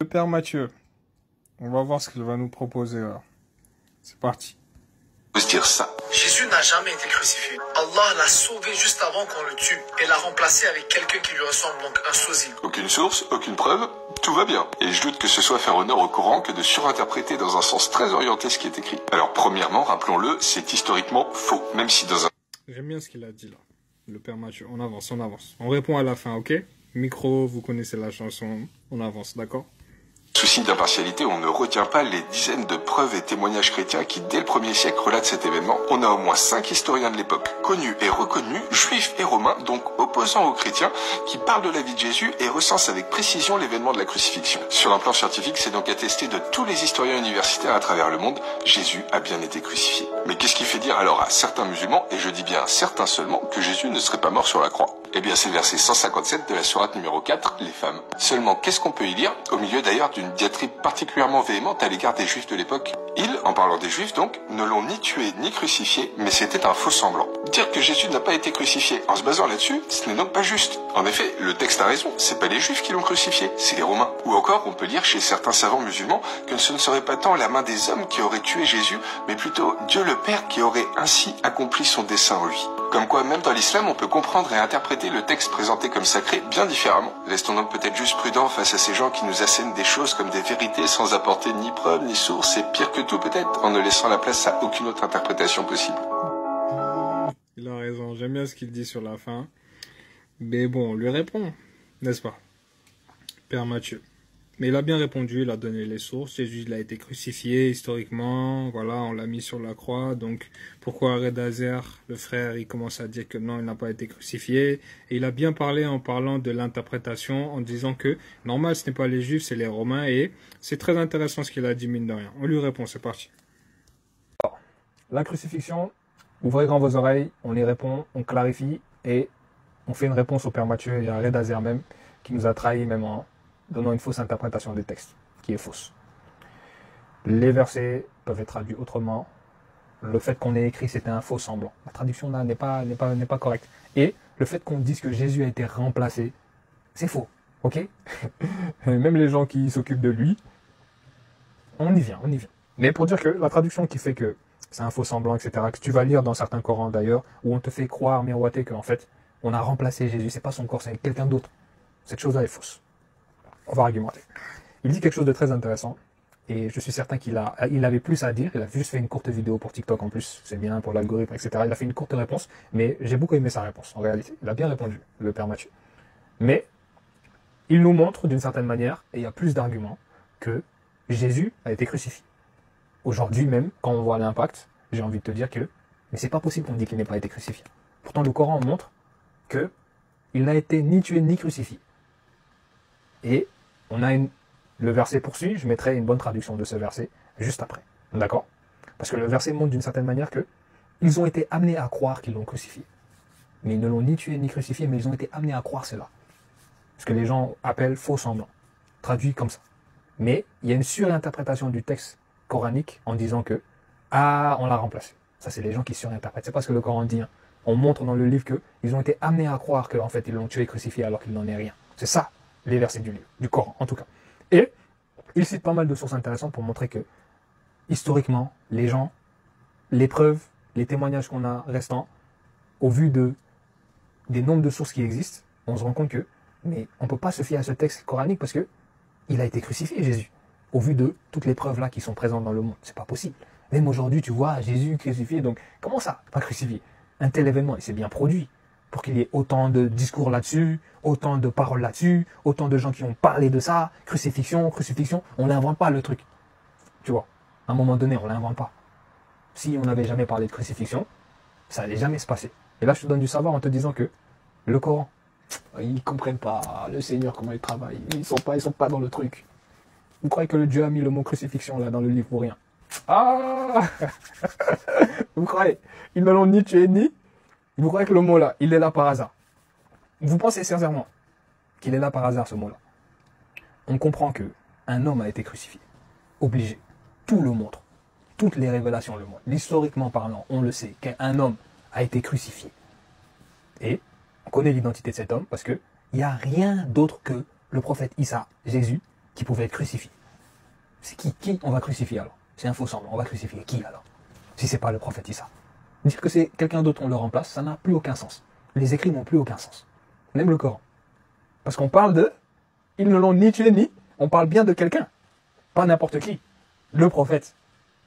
Le Père Mathieu, on va voir ce qu'il va nous proposer là. C'est parti. Se dire ça. Jésus n'a jamais été crucifié. Allah l'a sauvé juste avant qu'on le tue et l'a remplacé avec quelqu'un qui lui ressemble, donc un sosie. Aucune source, aucune preuve, tout va bien. Et je doute que ce soit faire honneur au Coran que de surinterpréter dans un sens très orienté ce qui est écrit. Alors premièrement, rappelons-le, c'est historiquement faux, même si dans un... J'aime bien ce qu'il a dit là. Le Père Mathieu, on avance, on avance. On répond à la fin, ok? Micro, vous connaissez la chanson, on avance, d'accord? Souci d'impartialité, on ne retient pas les dizaines de preuves et témoignages chrétiens qui, dès le 1er siècle, relatent cet événement. On a au moins 5 historiens de l'époque, connus et reconnus, juifs et romains, donc opposants aux chrétiens, qui parlent de la vie de Jésus et recensent avec précision l'événement de la crucifixion. Sur un plan scientifique, c'est donc attesté de tous les historiens universitaires à travers le monde, Jésus a bien été crucifié. Mais qu'est-ce qui fait dire alors à certains musulmans, et je dis bien à certains seulement, que Jésus ne serait pas mort sur la croix? Eh bien, c'est le verset 157 de la sourate numéro 4, les femmes. Seulement, qu'est-ce qu'on peut y lire, au milieu d'ailleurs d'une diatribe particulièrement véhémente à l'égard des juifs de l'époque? Ils, en parlant des juifs donc, ne l'ont ni tué ni crucifié, mais c'était un faux semblant. Dire que Jésus n'a pas été crucifié en se basant là-dessus, ce n'est donc pas juste. En effet, le texte a raison, c'est pas les juifs qui l'ont crucifié, c'est les romains. Ou encore, on peut lire chez certains savants musulmans que ce ne serait pas tant la main des hommes qui aurait tué Jésus, mais plutôt Dieu le Père qui aurait ainsi accompli son dessein en lui. Comme quoi, même dans l'islam, on peut comprendre et interpréter le texte présenté comme sacré bien différemment. Restons donc peut-être juste prudents face à ces gens qui nous assènent des choses comme des vérités sans apporter ni preuve ni source, et pire que tout peut-être, en ne laissant la place à aucune autre interprétation possible. Il a raison, j'aime bien ce qu'il dit sur la fin. Mais bon, on lui répond, n'est-ce pas? Père Mathieu. Mais il a bien répondu, il a donné les sources. Jésus, il a été crucifié historiquement, voilà, on l'a mis sur la croix. Donc, pourquoi Redazer, le frère, il commence à dire que non, il n'a pas été crucifié? Et il a bien parlé en parlant de l'interprétation, en disant que, normal, ce n'est pas les Juifs, c'est les Romains. Et c'est très intéressant ce qu'il a dit, mine de rien. On lui répond, c'est parti. La crucifixion, ouvrez grand vos oreilles, on y répond, on clarifie et on fait une réponse au Père Mathieu et à Redazer même, qui nous a trahis même en donnant une fausse interprétation des textes, qui est fausse. Les versets peuvent être traduits autrement. Le fait qu'on ait écrit, c'était un faux semblant. La traduction là n'est pas correcte. Et le fait qu'on dise que Jésus a été remplacé, c'est faux. Ok? Même les gens qui s'occupent de lui, on y vient. Mais pour dire que la traduction qui fait que c'est un faux semblant, etc., que tu vas lire dans certains Corans d'ailleurs, où on te fait croire, miroiter qu'en fait, on a remplacé Jésus, c'est pas son corps, c'est quelqu'un d'autre. Cette chose-là est fausse. On va argumenter. Il dit quelque chose de très intéressant, et je suis certain qu'il avait plus à dire. Il a juste fait une courte vidéo pour TikTok en plus, c'est bien pour l'algorithme, etc. Il a fait une courte réponse, mais j'ai beaucoup aimé sa réponse, en réalité. Il a bien répondu, le Père Mathieu. Mais, il nous montre d'une certaine manière, et il y a plus d'arguments, que Jésus a été crucifié. Aujourd'hui même, quand on voit l'impact, j'ai envie de te dire que, mais c'est pas possible qu'on dise qu'il n'ait pas été crucifié. Pourtant, le Coran montre que il n'a été ni tué ni crucifié. Et on a le verset poursuit, je mettrai une bonne traduction de ce verset juste après. D'accord? Parce que le verset montre d'une certaine manière que ils ont été amenés à croire qu'ils l'ont crucifié. Mais ils ne l'ont ni tué ni crucifié, mais ils ont été amenés à croire cela. Ce que les gens appellent faux semblant. Traduit comme ça. Mais il y a une surinterprétation du texte coranique en disant que on l'a remplacé. Ça, c'est les gens qui surinterprètent. C'est pas ce que le Coran dit. Hein. On montre dans le livre qu'ils ont été amenés à croire qu'en fait, ils l'ont tué et crucifié alors qu'il n'en est rien. C'est ça, les versets du livre, du Coran, en tout cas. Et il cite pas mal de sources intéressantes pour montrer que, historiquement, les gens, les preuves, les témoignages qu'on a restants, au vu des nombres de sources qui existent, on se rend compte que, mais on peut pas se fier à ce texte coranique parce que il a été crucifié, Jésus. Au vu de toutes les preuves là qui sont présentes dans le monde. C'est pas possible. Même aujourd'hui, tu vois Jésus crucifié, donc comment ça, pas crucifié? Un tel événement, il s'est bien produit pour qu'il y ait autant de discours là-dessus, autant de paroles là-dessus, autant de gens qui ont parlé de ça, crucifixion, on n'invente pas le truc. Tu vois, à un moment donné, on l'invente pas. Si on n'avait jamais parlé de crucifixion, ça allait jamais se passer. Et là, je te donne du savoir en te disant que le Coran, ils comprennent pas le Seigneur, comment il travaille. Ils sont pas dans le truc. Vous croyez que le Dieu a mis le mot crucifixion là dans le livre pour rien? Ah Vous croyez? Ils ne l'ont ni tué ni. Vous croyez que le mot là, il est là par hasard? Vous pensez sincèrement qu'il est là par hasard ce mot là? On comprend que un homme a été crucifié. Obligé. Tout le montre. Toutes les révélations le montrent. Historiquement parlant, on le sait qu'un homme a été crucifié. Et on connaît l'identité de cet homme parce que il n'y a rien d'autre que le prophète Issa, Jésus, qui pouvait être crucifié. C'est qui on va crucifier alors? C'est un faux semblant. On va crucifier qui alors? Si c'est pas le prophète Issa. Dire que c'est quelqu'un d'autre on le remplace, ça n'a plus aucun sens. Les écrits n'ont plus aucun sens. Même le Coran. Parce qu'on parle de... Ils ne l'ont ni tué ni... On parle bien de quelqu'un. Pas n'importe qui. Le prophète.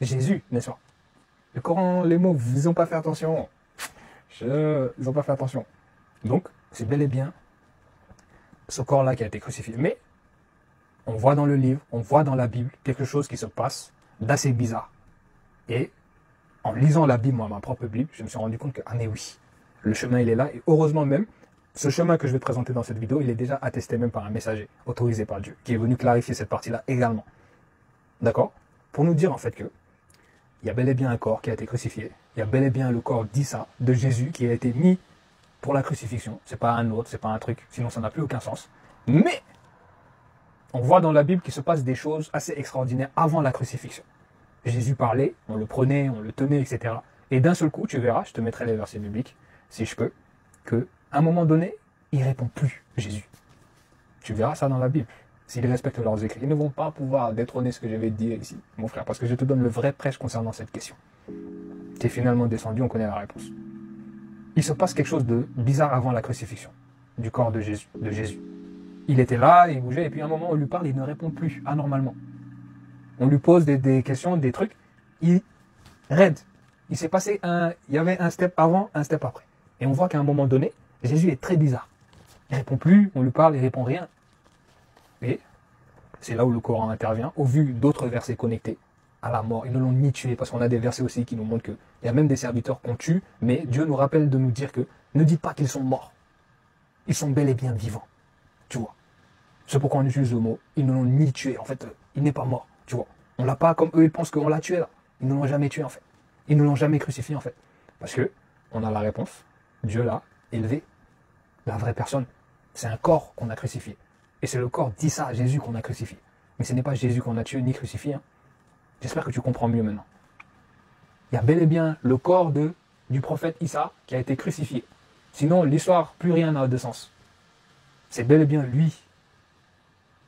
Jésus, n'est-ce pas? Le Coran, les mots, ils n'ont pas fait attention. Ils n'ont pas fait attention. Donc, c'est bel et bien ce corps-là qui a été crucifié. Mais, on voit dans le livre, on voit dans la Bible, quelque chose qui se passe d'assez bizarre. Et, en lisant la Bible, moi, ma propre Bible, je me suis rendu compte que, ah mais oui, le chemin, il est là. Et heureusement même, ce chemin que je vais te présenter dans cette vidéo, il est déjà attesté même par un messager, autorisé par Dieu, qui est venu clarifier cette partie-là également. D'accord? Pour nous dire, en fait, que il y a bel et bien un corps qui a été crucifié. Il y a bel et bien le corps d'Issa, de Jésus, qui a été mis pour la crucifixion. C'est pas un autre, c'est pas un truc, sinon ça n'a plus aucun sens. Mais, on voit dans la Bible qu'il se passe des choses assez extraordinaires avant la crucifixion. Jésus parlait, on le prenait, on le tenait, etc. Et d'un seul coup, tu verras, je te mettrai les versets bibliques, si je peux, qu'à un moment donné, il répond plus, Jésus. Tu verras ça dans la Bible. S'ils respectent leurs écrits, ils ne vont pas pouvoir détrôner ce que je vais te dire ici, mon frère, parce que je te donne le vrai prêche concernant cette question. Tu es finalement descendu, on connaît la réponse. Il se passe quelque chose de bizarre avant la crucifixion du corps de Jésus. Il était là, il bougeait, et puis à un moment, on lui parle, il ne répond plus, anormalement. On lui pose des questions, des trucs, il raide. Il s'est passé il y avait un step avant, un step après. Et on voit qu'à un moment donné, Jésus est très bizarre. Il répond plus, on lui parle, il répond rien. Et c'est là où le Coran intervient, au vu d'autres versets connectés à la mort. Ils ne l'ont ni tué, parce qu'on a des versets aussi qui nous montrent qu'il y a même des serviteurs qu'on tue, mais Dieu nous rappelle de nous dire que ne dites pas qu'ils sont morts. Ils sont bel et bien vivants. Tu vois. C'est pourquoi on utilise le mot, ils ne l'ont ni tué. En fait, il n'est pas mort. Tu vois. On l'a pas comme eux, ils pensent qu'on l'a tué là. Ils ne l'ont jamais tué en fait. Ils ne l'ont jamais crucifié en fait. Parce que on a la réponse. Dieu l'a élevé. La vraie personne. C'est un corps qu'on a crucifié. Et c'est le corps d'Issa, Jésus, qu'on a crucifié. Mais ce n'est pas Jésus qu'on a tué ni crucifié. Hein. J'espère que tu comprends mieux maintenant. Il y a bel et bien le corps du prophète Issa qui a été crucifié. Sinon, l'histoire, plus rien n'a de sens. C'est bel et bien lui,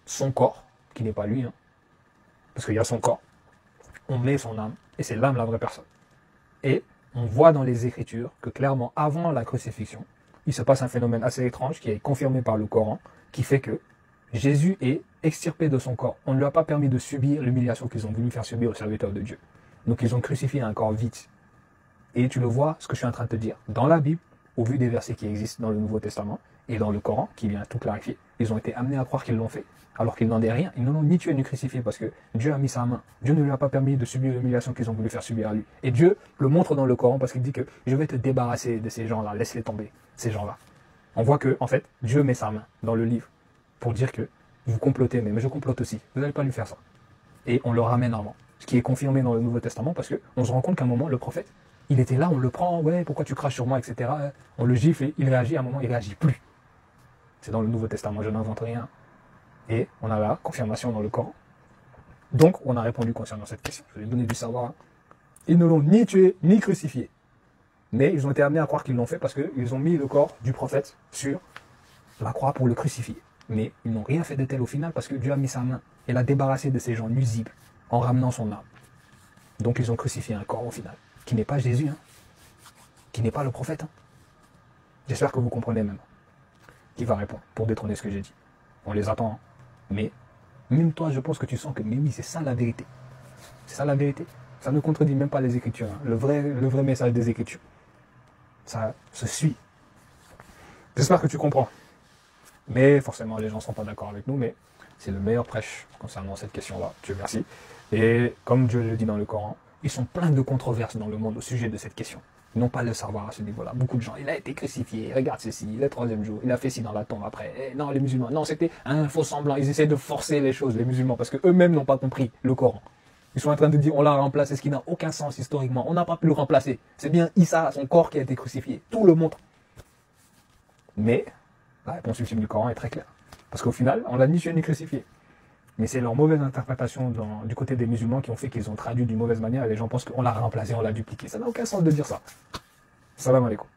son corps, qui n'est pas lui, hein, parce qu'il y a son corps. On met son âme, et c'est l'âme la vraie personne. Et on voit dans les Écritures que clairement, avant la crucifixion, il se passe un phénomène assez étrange qui est confirmé par le Coran, qui fait que Jésus est extirpé de son corps. On ne lui a pas permis de subir l'humiliation qu'ils ont voulu faire subir aux serviteurs de Dieu. Donc ils ont crucifié un corps vide. Et tu le vois, ce que je suis en train de te dire, dans la Bible, au vu des versets qui existent dans le Nouveau Testament et dans le Coran, qui vient tout clarifier, ils ont été amenés à croire qu'ils l'ont fait, alors qu'ils n'en étaient rien. Ils ne l'ont ni tué ni crucifié parce que Dieu a mis sa main. Dieu ne lui a pas permis de subir l'humiliation qu'ils ont voulu faire subir à lui. Et Dieu le montre dans le Coran parce qu'il dit que je vais te débarrasser de ces gens-là, laisse-les tomber, ces gens-là. On voit que, en fait, Dieu met sa main dans le livre pour dire que vous complotez, mais je complote aussi. Vous n'allez pas lui faire ça. Et on le ramène avant. Ce qui est confirmé dans le Nouveau Testament parce qu'on se rend compte qu'à un moment, le prophète, il était là, on le prend, ouais, pourquoi tu craches sur moi, etc. On le gifle et il réagit, à un moment, il réagit plus. C'est dans le Nouveau Testament, je n'invente rien. Et on a la confirmation dans le Coran. Donc, on a répondu concernant cette question. Je vais donner du savoir. Hein. Ils ne l'ont ni tué, ni crucifié. Mais ils ont été amenés à croire qu'ils l'ont fait parce qu'ils ont mis le corps du prophète sur la croix pour le crucifier. Mais ils n'ont rien fait de tel au final parce que Dieu a mis sa main et l'a débarrassé de ces gens nuisibles en ramenant son âme. Donc ils ont crucifié un corps au final, qui n'est pas Jésus, hein, qui n'est pas le prophète. Hein. J'espère que vous comprenez maintenant. Qui va répondre pour détrôner ce que j'ai dit. On les attend. Hein. Mais même toi, je pense que tu sens que, mais oui, c'est ça la vérité. C'est ça la vérité. Ça ne contredit même pas les Écritures. Hein. Le vrai message des Écritures. Ça se suit. J'espère que tu comprends. Mais forcément, les gens ne sont pas d'accord avec nous, mais c'est le meilleur prêche concernant cette question-là. Dieu merci. Et comme Dieu le dit dans le Coran, ils sont pleins de controverses dans le monde au sujet de cette question. Ils n'ont pas le savoir à ce niveau-là. Beaucoup de gens, il a été crucifié, regarde ceci, le troisième jour, il a fait ci dans la tombe après. Et non, les musulmans, non, c'était un faux semblant. Ils essaient de forcer les choses, les musulmans, parce qu'eux-mêmes n'ont pas compris le Coran. Ils sont en train de dire, on l'a remplacé, ce qui n'a aucun sens historiquement. On n'a pas pu le remplacer. C'est bien Issa, son corps, qui a été crucifié. Tout le montre. Mais la réponse ultime du Coran est très claire. Parce qu'au final, on l'a ni tué ni crucifié. Mais c'est leur mauvaise interprétation du côté des musulmans qui ont fait qu'ils ont traduit d'une mauvaise manière et les gens pensent qu'on l'a remplacé, on l'a dupliqué. Ça n'a aucun sens de dire ça. Salam alaikum.